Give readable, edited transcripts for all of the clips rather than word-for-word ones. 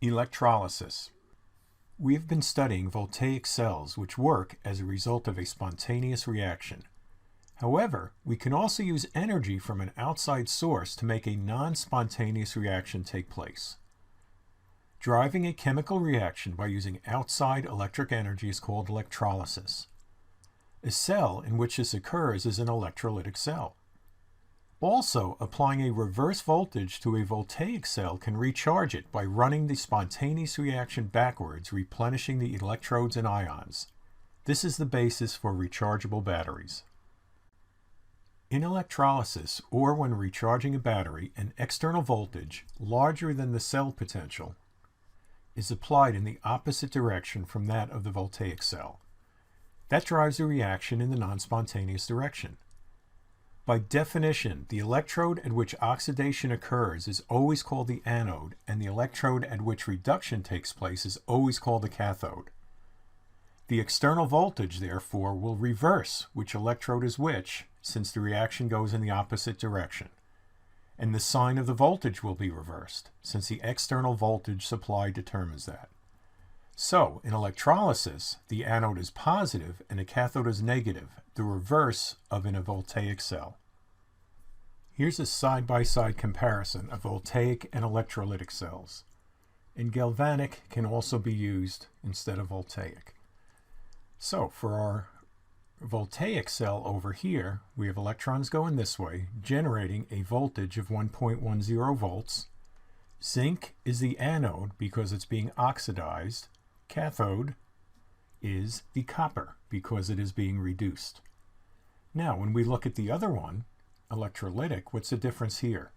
Electrolysis. We have been studying voltaic cells which work as a result of a spontaneous reaction. However, we can also use energy from an outside source to make a non-spontaneous reaction take place. Driving a chemical reaction by using outside electric energy is called electrolysis. A cell in which this occurs is an electrolytic cell. Also, applying a reverse voltage to a voltaic cell can recharge it by running the spontaneous reaction backwards, replenishing the electrodes and ions. This is the basis for rechargeable batteries. In electrolysis, or when recharging a battery, an external voltage, larger than the cell potential, is applied in the opposite direction from that of the voltaic cell. That drives the reaction in the non-spontaneous direction. By definition, the electrode at which oxidation occurs is always called the anode, and the electrode at which reduction takes place is always called the cathode. The external voltage, therefore, will reverse which electrode is which, since the reaction goes in the opposite direction. And the sign of the voltage will be reversed, since the external voltage supply determines that. So, in electrolysis, the anode is positive and the cathode is negative, the reverse of in a voltaic cell. Here's a side-by-side comparison of voltaic and electrolytic cells. And galvanic can also be used instead of voltaic. So, for our voltaic cell over here, we have electrons going this way, generating a voltage of 1.10 volts. Zinc is the anode because it's being oxidized. Cathode is the copper because it is being reduced. Now, when we look at the other one, electrolytic, what's the difference here?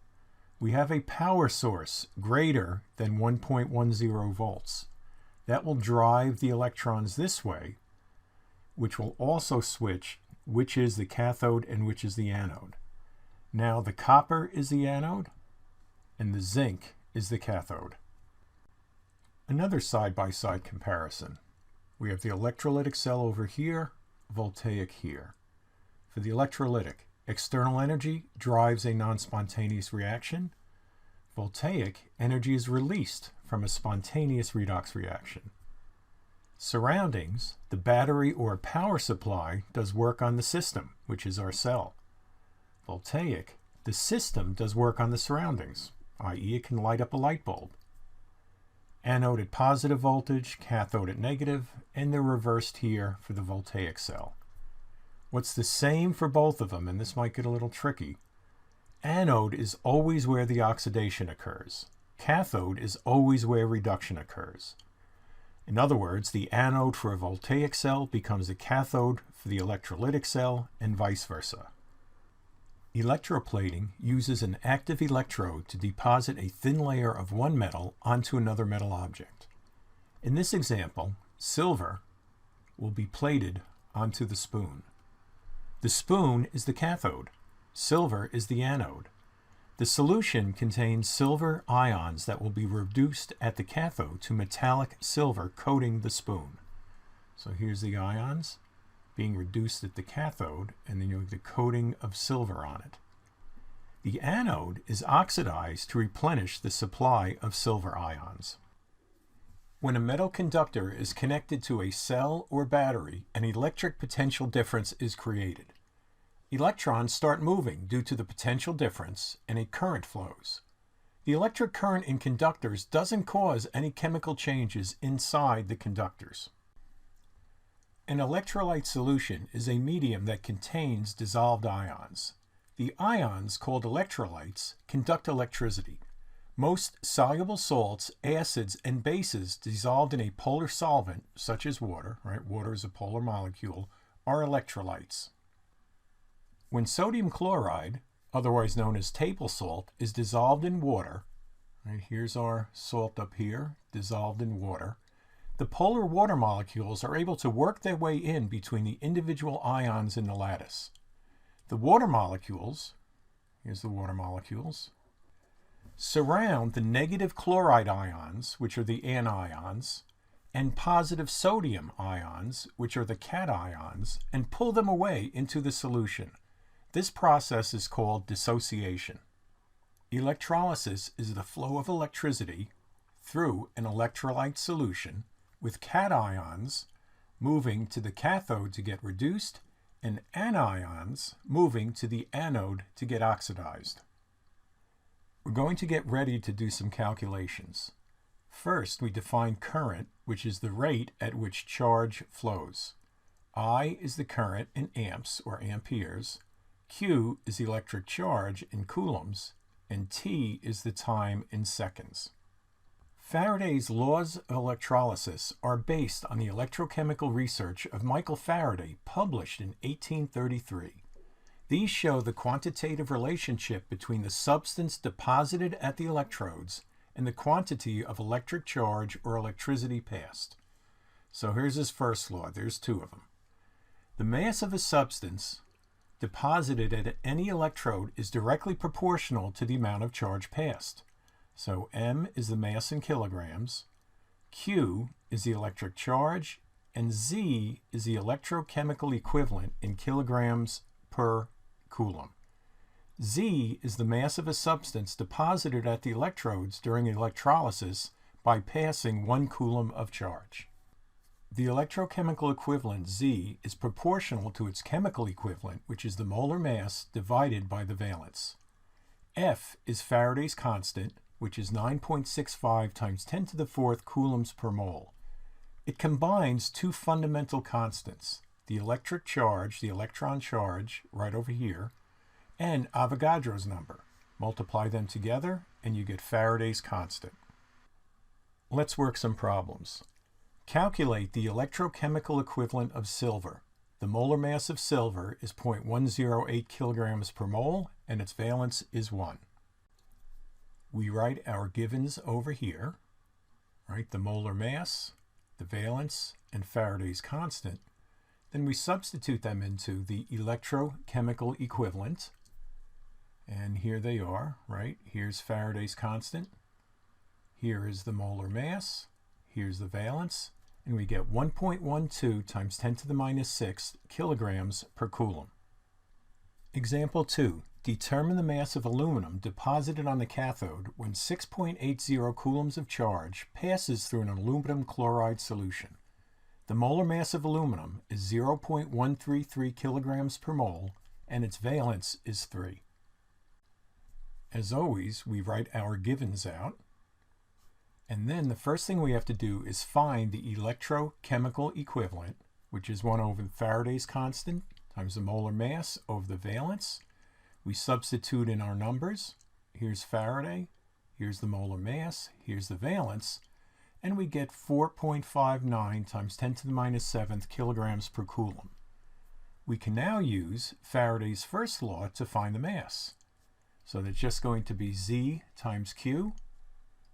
We have a power source greater than 1.10 volts. That will drive the electrons this way, which will also switch which is the cathode and which is the anode. Now the copper is the anode and the zinc is the cathode. Another side-by-side comparison. We have the electrolytic cell over here, voltaic here. For the electrolytic, external energy drives a non-spontaneous reaction. Voltaic, energy is released from a spontaneous redox reaction. Surroundings, the battery or power supply does work on the system, which is our cell. Voltaic, the system does work on the surroundings, i.e. it can light up a light bulb. Anode at positive voltage, cathode at negative, and they're reversed here for the voltaic cell. What's the same for both of them, and this might get a little tricky. Anode is always where the oxidation occurs. Cathode is always where reduction occurs. In other words, the anode for a voltaic cell becomes the cathode for the electrolytic cell, and vice versa. Electroplating uses an active electrode to deposit a thin layer of one metal onto another metal object. In this example, silver will be plated onto the spoon. The spoon is the cathode. Silver is the anode. The solution contains silver ions that will be reduced at the cathode to metallic silver coating the spoon. So here's the ions being reduced at the cathode, and then you have the coating of silver on it. The anode is oxidized to replenish the supply of silver ions. When a metal conductor is connected to a cell or battery, an electric potential difference is created. Electrons start moving due to the potential difference, and a current flows. The electric current in conductors doesn't cause any chemical changes inside the conductors. An electrolyte solution is a medium that contains dissolved ions. The ions, called electrolytes, conduct electricity. Most soluble salts, acids, and bases dissolved in a polar solvent, such as water, right? Water is a polar molecule, are electrolytes. When sodium chloride, otherwise known as table salt, is dissolved in water, right? Here's our salt up here, dissolved in water. The polar water molecules are able to work their way in between the individual ions in the lattice. The water molecules, here's the water molecules, surround the negative chloride ions, which are the anions, and positive sodium ions, which are the cations, and pull them away into the solution. This process is called dissociation. Electrolysis is the flow of electricity through an electrolyte solution with cations moving to the cathode to get reduced and anions moving to the anode to get oxidized. We're going to get ready to do some calculations. First, we define current, which is the rate at which charge flows. I is the current in amps or amperes, Q is the electric charge in coulombs, and T is the time in seconds. Faraday's laws of electrolysis are based on the electrochemical research of Michael Faraday, published in 1833. These show the quantitative relationship between the substance deposited at the electrodes and the quantity of electric charge or electricity passed. So here's his first law. There's two of them. The mass of a substance deposited at any electrode is directly proportional to the amount of charge passed. So M is the mass in kilograms, Q is the electric charge, and Z is the electrochemical equivalent in kilograms per coulomb. Z is the mass of a substance deposited at the electrodes during electrolysis by passing 1 coulomb of charge. The electrochemical equivalent Z is proportional to its chemical equivalent, which is the molar mass divided by the valence. F is Faraday's constant, which is 9.65 times 10 to the fourth coulombs per mole. It combines two fundamental constants, the electric charge, the electron charge, right over here, and Avogadro's number. Multiply them together, and you get Faraday's constant. Let's work some problems. Calculate the electrochemical equivalent of silver. The molar mass of silver is 0.108 kilograms per mole, and its valence is 1. We write our givens over here, right? The molar mass, the valence, and Faraday's constant. Then we substitute them into the electrochemical equivalent. And here they are, right? Here's Faraday's constant. Here is the molar mass. Here's the valence. And we get 1.12 times 10 to the minus 6 kilograms per coulomb. Example 2. Determine the mass of aluminum deposited on the cathode when 6.80 coulombs of charge passes through an aluminum chloride solution. The molar mass of aluminum is 0.133 kilograms per mole, and its valence is 3. As always, we write our givens out, and then the first thing we have to do is find the electrochemical equivalent, which is 1 over Faraday's constant times the molar mass over the valence. We substitute in our numbers. Here's Faraday, here's the molar mass, here's the valence, and we get 4.59 times 10 to the minus 7th kilograms per coulomb. We can now use Faraday's first law to find the mass. So that's just going to be Z times Q.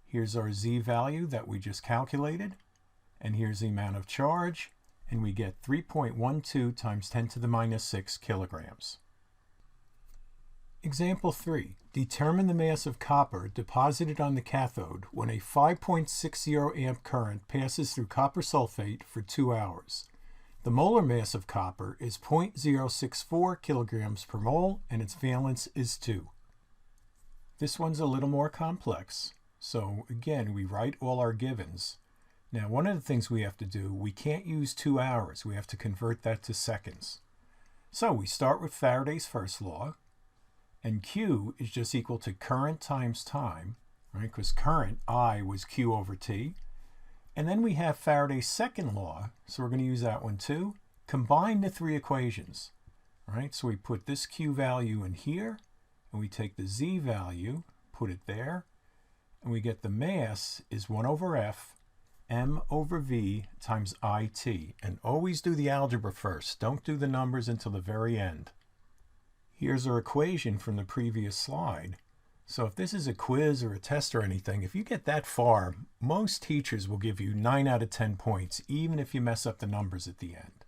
Here's our Z value that we just calculated, and here's the amount of charge, and we get 3.12 times 10 to the minus 6 kilograms. Example 3. Determine the mass of copper deposited on the cathode when a 5.60 amp current passes through copper sulfate for 2 hours. The molar mass of copper is 0.064 kilograms per mole, and its valence is 2. This one's a little more complex. So again, we write all our givens. Now, one of the things we have to do, we can't use 2 hours. We have to convert that to seconds. So we start with Faraday's first law. And Q is just equal to current times time, right? Because current, I, was Q over T. And then we have Faraday's second law, so we're going to use that one too. Combine the three equations, right? So we put this Q value in here, and we take the Z value, put it there, and we get the mass is 1 over F, M over V times IT. And always do the algebra first. Don't do the numbers until the very end. Here's our equation from the previous slide. So if this is a quiz or a test or anything, if you get that far, most teachers will give you 9 out of 10 points, even if you mess up the numbers at the end.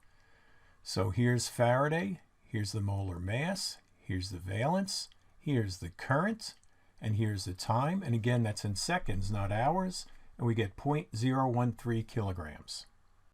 So here's Faraday, here's the molar mass, here's the valence, here's the current, and here's the time. And again, that's in seconds, not hours. And we get 0.013 kilograms.